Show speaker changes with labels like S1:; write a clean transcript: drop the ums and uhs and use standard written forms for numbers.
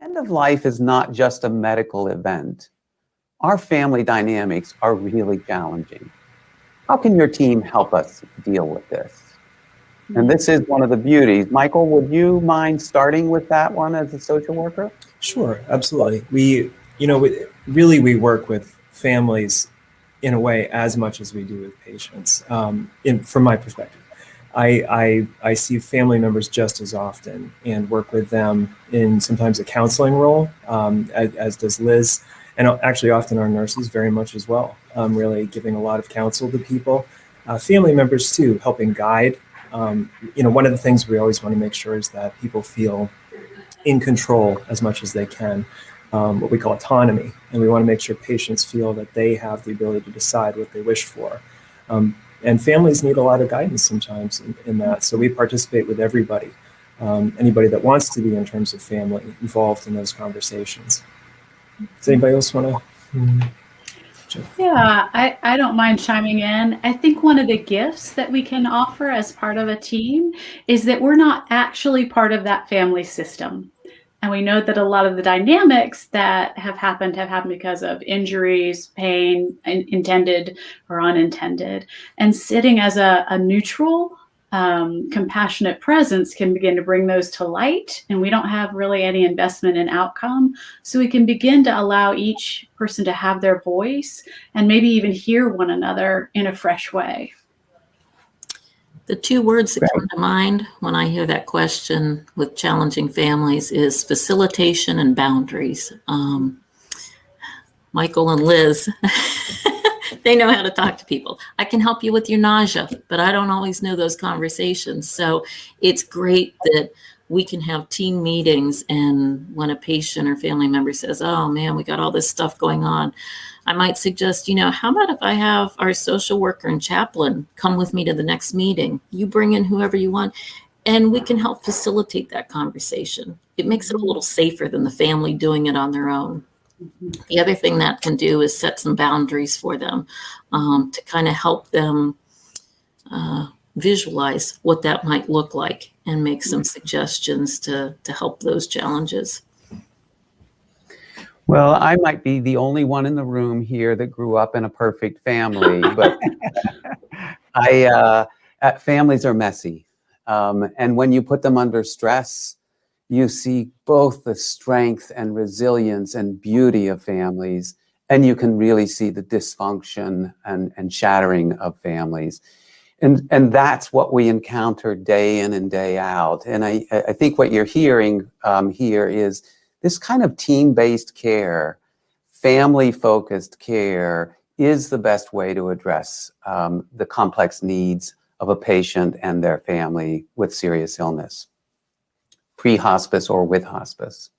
S1: End of life is not just a medical event. Our family dynamics are really challenging. How can your team help us deal with this? And this is one of the beauties. Michael, would you mind starting with that one as a social worker?
S2: Sure, absolutely. We work with families in a way as much as we do with patients. From my perspective, I see family members just as often and work with them in sometimes a counseling role, as does Liz, and actually often our nurses very much as well, really giving a lot of counsel to people. Family members too, helping guide. One of the things we always want to make sure is that people feel in control as much as they can, what we call autonomy. And we want to make sure patients feel that they have the ability to decide what they wish for. And families need a lot of guidance sometimes in that. So we participate with everybody, anybody that wants to be in terms of family involved in those conversations. Does anybody else want to?
S3: Yeah, I don't mind chiming in. I think one of the gifts that we can offer as part of a team is that we're not actually part of that family system. And we know that a lot of the dynamics that have happened because of injuries, pain, intended or unintended. And sitting as a neutral, compassionate presence can begin to bring those to light. And we don't have really any investment in outcome. So we can begin to allow each person to have their voice and maybe even hear one another in a fresh way.
S4: The two words that come to mind when I hear that question with challenging families is facilitation and boundaries. Michael and Liz, they know how to talk to people. I can help you with your nausea, but I don't always know those conversations. So it's great that we can have team meetings, and when a patient or family member says, oh man, we got all this stuff going on, I might suggest, how about if I have our social worker and chaplain come with me to the next meeting? You bring in whoever you want, and we can help facilitate that conversation. It makes it a little safer than the family doing it on their own. The other thing that can do is set some boundaries for them, to kind of help them visualize what that might look like and make some suggestions to help those challenges.
S1: Well, I might be the only one in the room here that grew up in a perfect family, but families are messy. And when you put them under stress, you see both the strength and resilience and beauty of families, and you can really see the dysfunction and shattering of families. And that's what we encounter day in and day out. And I think what you're hearing here is this kind of team-based care, family-focused care is the best way to address the complex needs of a patient and their family with serious illness, pre-hospice or with hospice.